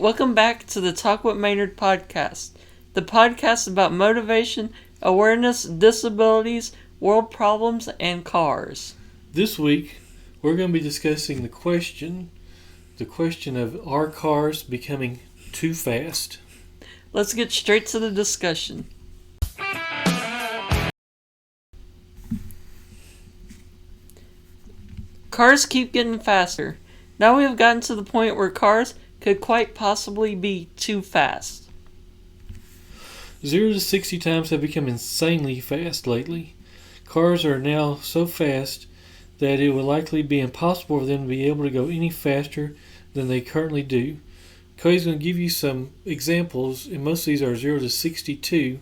Welcome back to the Talk with Maynard Podcast, the podcast about motivation, awareness, disabilities, world problems, and cars. This week, we're going to be discussing the question of are cars becoming too fast? Let's get straight to the discussion. Cars keep getting faster. Now we have gotten to the point where cars could quite possibly be too fast. 0 to 60 times have become insanely fast lately. Cars are now so fast that it will likely be impossible for them to be able to go any faster than they currently do. Cody's going to give you some examples, and most of these are 0 to 62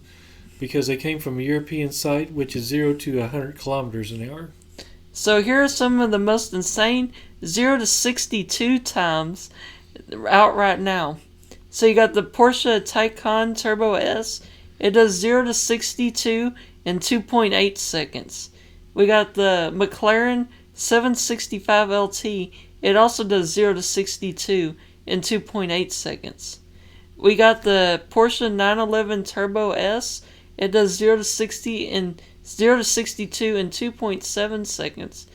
because they came from a European site, which is 0 to 100 kilometers an hour. So here are some of the most insane 0 to 62 times out right now. So you got the Porsche Taycan Turbo S. It does 0 to 62 in 2.8 seconds. We got the McLaren 765 LT. It also does 0 to 62 in 2.8 seconds. We got the Porsche 911 Turbo S. It does 0 to 62 in 2.7 seconds.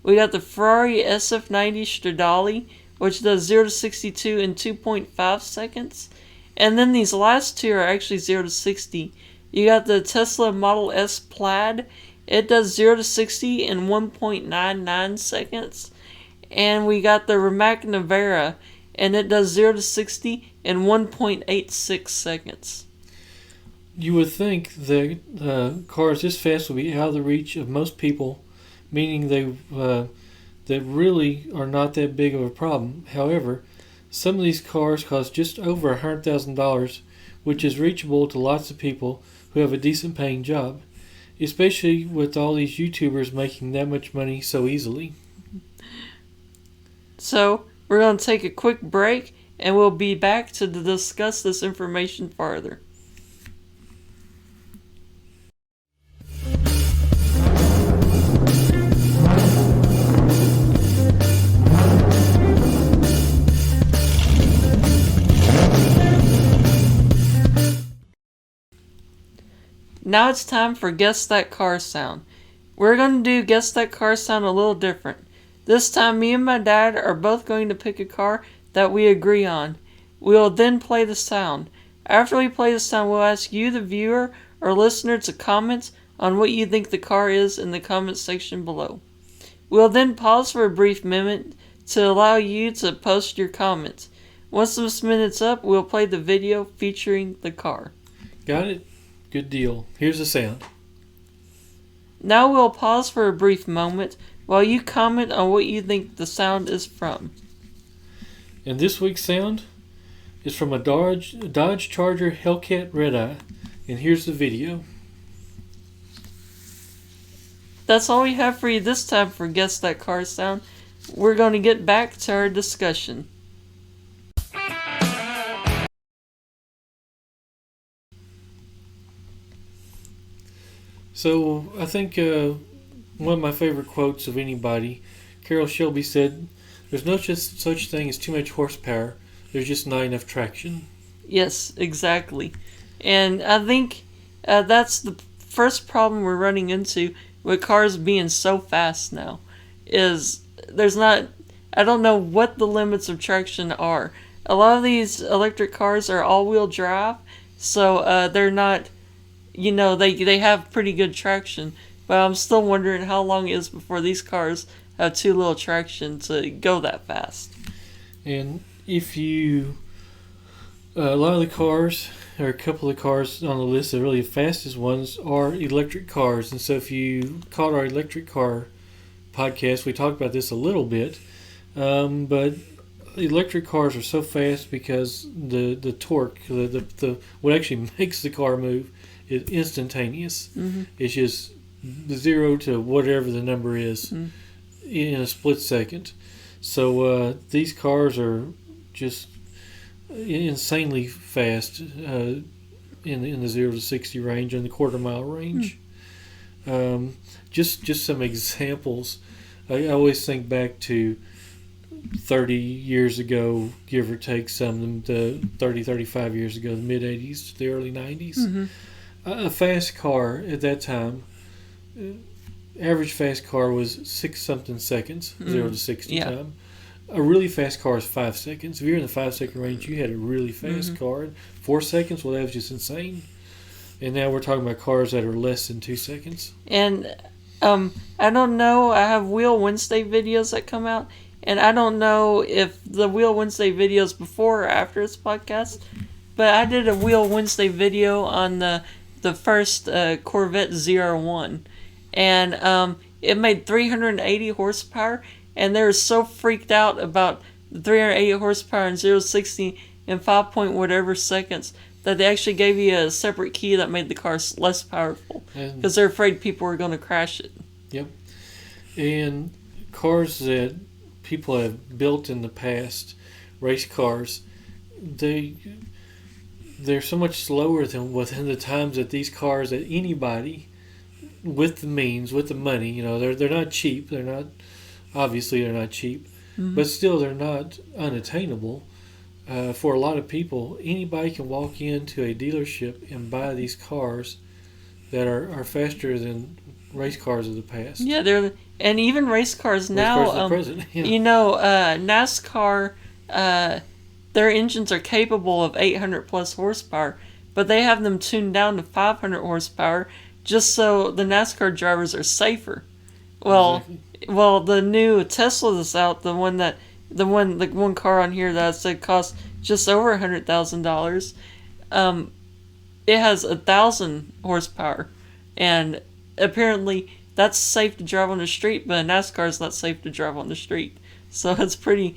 We got the Ferrari SF90 Stradale, which does 0 to 62 in 2.5 seconds. And then these last two are actually 0 to 60. You got the Tesla Model S Plaid. It does 0 to 60 in 1.99 seconds. And we got the Rimac Navara, and it does 0 to 60 in 1.86 seconds. You would think that cars this fast will be out of the reach of most people, meaning that really are not that big of a problem. However, some of these cars cost just over $100,000, which is reachable to lots of people who have a decent paying job, especially with all these YouTubers making that much money so easily. So, we're going to take a quick break, and we'll be back to discuss this information further. Now it's time for Guess That Car Sound. We're going to do Guess That Car Sound a little different. This time me and my dad are both going to pick a car that we agree on. We will then play the sound. After we play the sound, we'll ask you, the viewer or listener, to comment on what you think the car is in the comment section below. We'll then pause for a brief minute to allow you to post your comments. Once this minute's up, we'll play the video featuring the car. Got it? Good deal. Here's the sound. Now we'll pause for a brief moment while you comment on what you think the sound is from. And this week's sound is from a Dodge Charger Hellcat Red-Eye. And here's the video. That's all we have for you this time for Guess That Car Sound. We're going to get back to our discussion. So I think one of my favorite quotes of anybody, Carroll Shelby said, "There's no such thing as too much horsepower. There's just not enough traction." Yes, exactly. And I think that's the first problem we're running into with cars being so fast now. Is I don't know what the limits of traction are. A lot of these electric cars are all-wheel drive, so they're not, they have pretty good traction. But I'm still wondering how long it is before these cars have too little traction to go that fast. And if you, a lot of the cars, or a couple of cars on the list, the really fastest ones are electric cars. And so if you caught our electric car podcast, we talked about this a little bit. But electric cars are so fast because the torque, the what actually makes the car move is instantaneous. Mm-hmm. It's just 0 to whatever the number is in a split second. So these cars are just insanely fast in the 0 to 60 range and the quarter mile range. Just some examples. I always think back to 30 years ago, give or take some, the 30, 35 years ago, the mid-'80s to the early 90s. Mm-hmm. A fast car at that time, average fast car was 6-something seconds, 0 to 60 time. A really fast car is 5 seconds. If you're in the 5-second range, you had a really fast car. 4 seconds, well, that was just insane. And now we're talking about cars that are less than 2 seconds. And I don't know. I have Wheel Wednesday videos that come out, and I don't know if the Wheel Wednesday videos before or after this podcast, but I did a Wheel Wednesday video on the first Corvette ZR1, and it made 380 horsepower, and they were so freaked out about the 380 horsepower and 0 to 60 in 5 point whatever seconds that they actually gave you a separate key that made the car less powerful because they're afraid people were going to crash it. Yep. And cars that people have built in the past, race cars, they're so much slower than within the times that these cars, that anybody with the means, with the money, they're not cheap. Obviously they're not cheap, but still they're not unattainable. For a lot of people, anybody can walk into a dealership and buy these cars that are faster than race cars of the past. Yeah, and even race cars now. NASCAR, their engines are capable of 800 plus horsepower, but they have them tuned down to 500 horsepower just so the NASCAR drivers are safer. Well, the new Tesla that's out, the one car on here that I said costs just over $100,000. It has 1,000 horsepower, and apparently that's safe to drive on the street, but a NASCAR is not safe to drive on the street. So it's pretty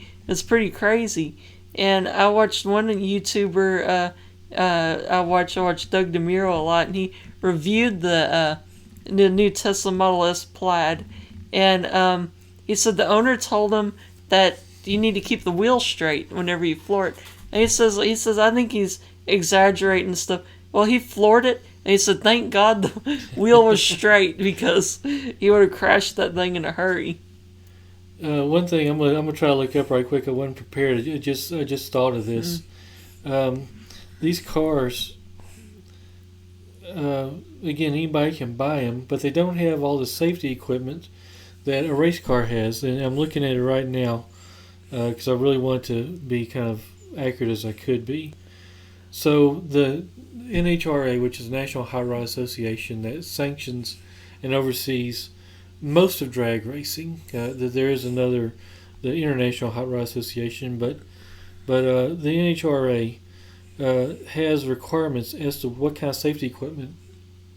crazy. And I watched one YouTuber. I watch Doug DeMuro a lot, and he reviewed the new Tesla Model S Plaid, and he said the owner told him that you need to keep the wheel straight whenever you floor it. And he says I think he's exaggerating stuff. Well, he floored it, and he said thank God the wheel was straight because he would have crashed that thing in a hurry. One thing I'm gonna try to look up right quick. I wasn't prepared. I just thought of this. These cars, again, anybody can buy them, but they don't have all the safety equipment that a race car has. And I'm looking at it right now because I really want to be kind of accurate as I could be. So the NHRA, which is the National Hot Rod Association, that sanctions and oversees most of drag racing. There is the International Hot Rod Association, but the NHRA has requirements as to what kind of safety equipment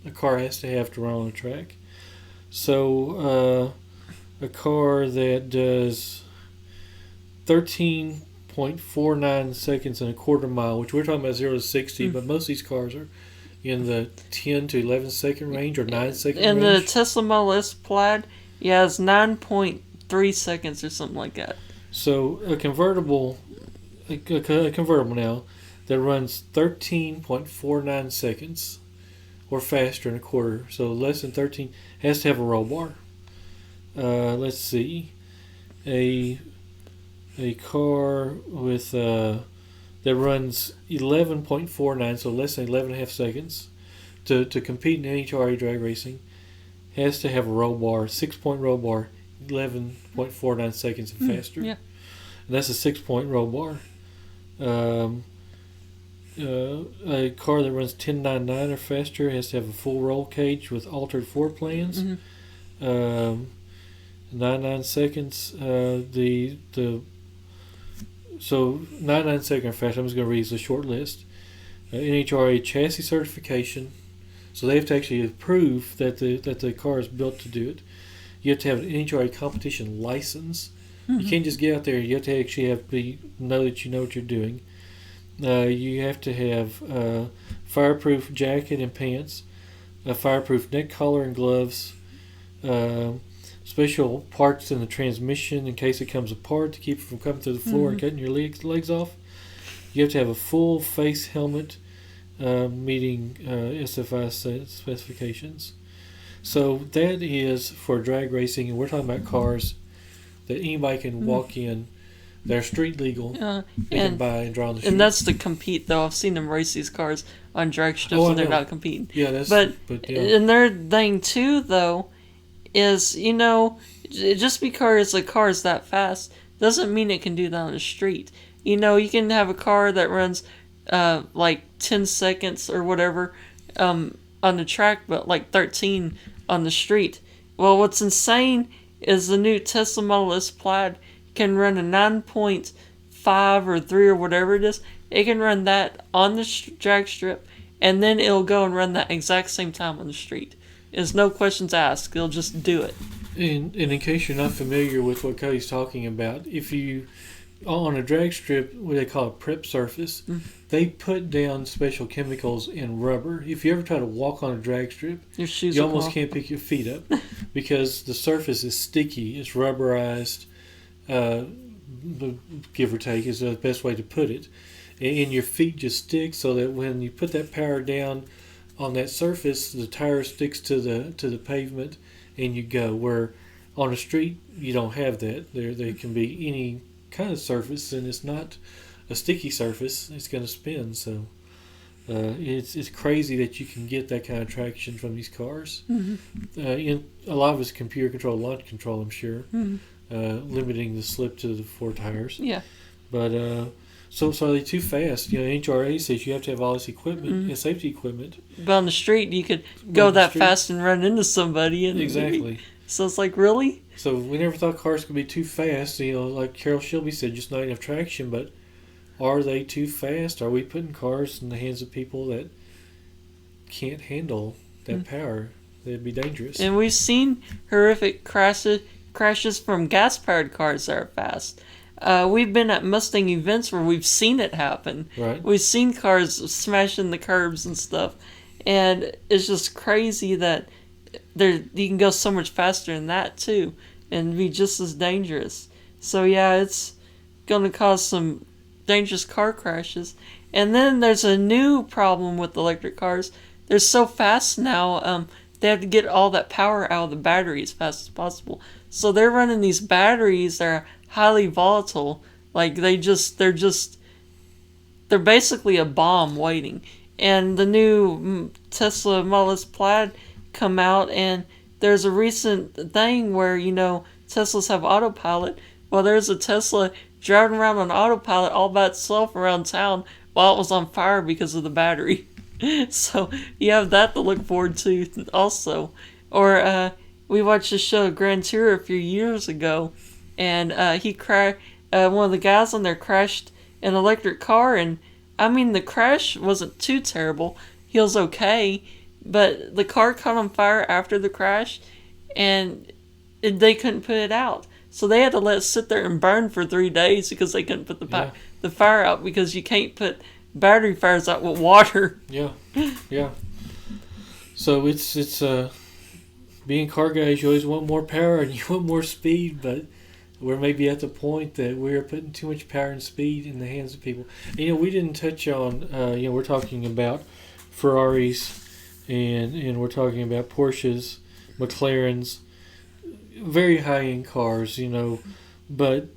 a car has to have to run on a track. So a car that does 13.49 seconds in a quarter mile, which we're talking about 0 to 60, but most of these cars are in the 10 to 11 second range or 9 second range. And the Tesla Model S Plaid, it's 9.3 seconds or something like that. So a convertible now that runs 13.49 seconds or faster in a quarter, so less than 13, has to have a roll bar. Let's see, a car with that runs 11.49, so less than 11.5 seconds, to compete in NHRA drag racing, has to have a roll bar, 6-point roll bar, 11.49 seconds and faster. Yeah. And that's a 6-point roll bar. A car that runs 10.99 or faster has to have a full roll cage with altered floor plans. 99 seconds. So 99 seconds or faster. I'm just going to read the short list. NHRA chassis certification. So they have to actually prove that the car is built to do it. You have to have an NHRA competition license. You can't just get out there. You have to actually know that you know what you're doing. You have to have a fireproof jacket and pants, a fireproof neck collar and gloves, special parts in the transmission in case it comes apart to keep it from coming through the floor and cutting your legs off. You have to have a full face helmet meeting SFI specifications. So that is for drag racing, and we're talking about cars that anybody can walk in They're street legal. They can buy and draw on the street. And that's to compete, though. I've seen them race these cars on drag strips and they're not competing. Yeah, but and their thing, too, though, is, just because a car is that fast doesn't mean it can do that on the street. You can have a car that runs like 10 seconds or whatever on the track, but like 13 on the street. Well, what's insane is the new Tesla Model S Plaid can run a 9.5 or 3 or whatever it is. It can run that on the drag strip, and then it'll go and run that exact same time on the street. There's no questions asked. It'll just do it. And in case you're not familiar with what Cody's talking about, if you, on a drag strip, what they call a prep surface, they put down special chemicals in rubber. If you ever try to walk on a drag strip, your shoes you almost can't pick your feet up because the surface is sticky. It's rubberized, give or take is the best way to put it. And your feet just stick so that when you put that power down on that surface, the tire sticks to the pavement and you go. Where on a street, you don't have that. There can be any kind of surface, and it's not a sticky surface. It's going to spin. So it's crazy that you can get that kind of traction from these cars. And a lot of it's computer control, launch control, I'm sure, limiting the slip to the 4 tires. Yeah. But so are they too fast? NHRA says you have to have all this equipment and safety equipment. But on the street, you could go that fast and run into somebody. Exactly. So it's like, really? So we never thought cars could be too fast. Like Carol Shelby said, just not enough traction. But are they too fast? Are we putting cars in the hands of people that can't handle that power? That'd be dangerous. And we've seen horrific crashes from gas-powered cars that are fast. We've been at Mustang events where we've seen it happen. Right. We've seen cars smashing the curbs and stuff. And it's just crazy that you can go so much faster than that, too, and be just as dangerous. So, yeah, it's going to cause some dangerous car crashes. And then there's a new problem with electric cars. They're so fast now, they have to get all that power out of the battery as fast as possible. So they're running these batteries that are highly volatile. Like they're basically a bomb waiting. And the new Tesla Model S Plaid come out, and there's a recent thing where Teslas have autopilot. Well, there's a Tesla driving around on autopilot all by itself around town while it was on fire because of the battery. So you have that to look forward to also. Or we watched a show, Grand Tour, a few years ago, and one of the guys on there crashed an electric car, and I mean the crash wasn't too terrible. He was okay, but the car caught on fire after the crash, and they couldn't put it out. So they had to let it sit there and burn for 3 days because they couldn't put the fire out, because you can't put battery fires out with water. Yeah. So it's being car guys, you always want more power and you want more speed, but we're maybe at the point that we're putting too much power and speed in the hands of people. And, we didn't touch on, we're talking about Ferraris and we're talking about Porsches, McLarens, very high-end cars, but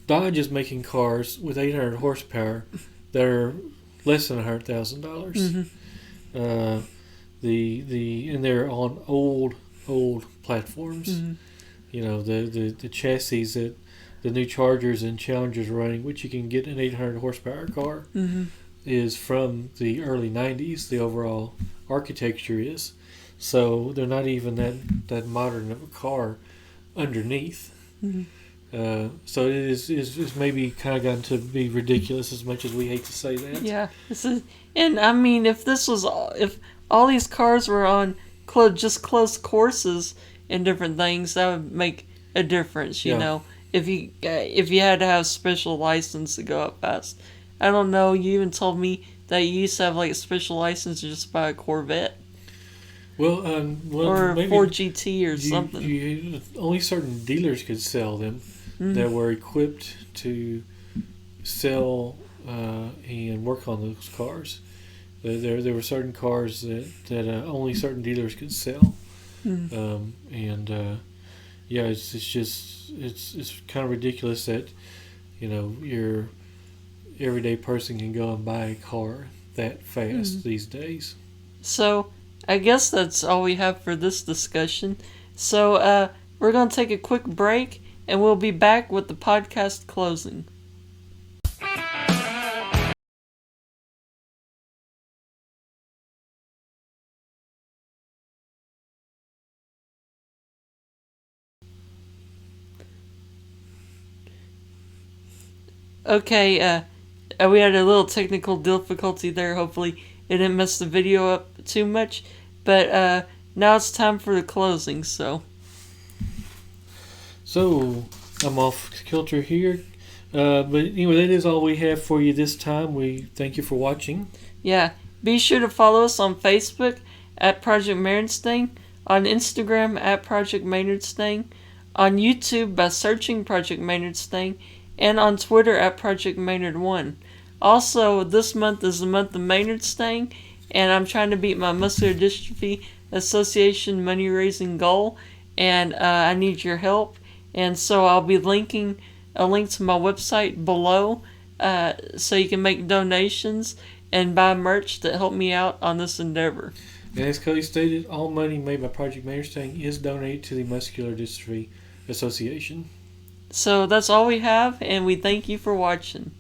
Dodge is making cars with 800 horsepower that are less than $100,000. And they're on old platforms. The chassis that the new Chargers and Challengers are running, which you can get an 800 horsepower car, is from the early 90s. The overall architecture is. So they're not even that modern of a car underneath. So it is maybe kind of gotten to be ridiculous, as much as we hate to say that. Yeah, and I mean, if all these cars were on just close courses and different things, that would make a difference. You know, if you had to have special license to go up fast. I don't know. You even told me that you used to have like a special license to just buy a Corvette. Well, or a Ford GT or something. Only certain dealers could sell them that were equipped to sell and work on those cars. There were certain cars that only certain dealers could sell, and yeah, it's kind of ridiculous that your everyday person can go and buy a car that fast these days. So, I guess that's all we have for this discussion. So, we're going to take a quick break and we'll be back with the podcast closing. Okay, we had a little technical difficulty there. Hopefully, it didn't mess the video up too much. But now it's time for the closing. So I'm off kilter here. But anyway, that is all we have for you this time. We thank you for watching. yeah, be sure to follow us on Facebook at Project Maynardstein, on Instagram at Project Maynardstein, on YouTube by searching Project Maynardstein, and on Twitter at Project Maynard1. Also, this month is the month of Maynardstein, and I'm trying to beat my Muscular Dystrophy Association money-raising goal, and I need your help. And so I'll be linking a link to my website below so you can make donations and buy merch that help me out on this endeavor. And as Cody stated, all money made by Project Maynardstein is donated to the Muscular Dystrophy Association. So that's all we have, and we thank you for watching.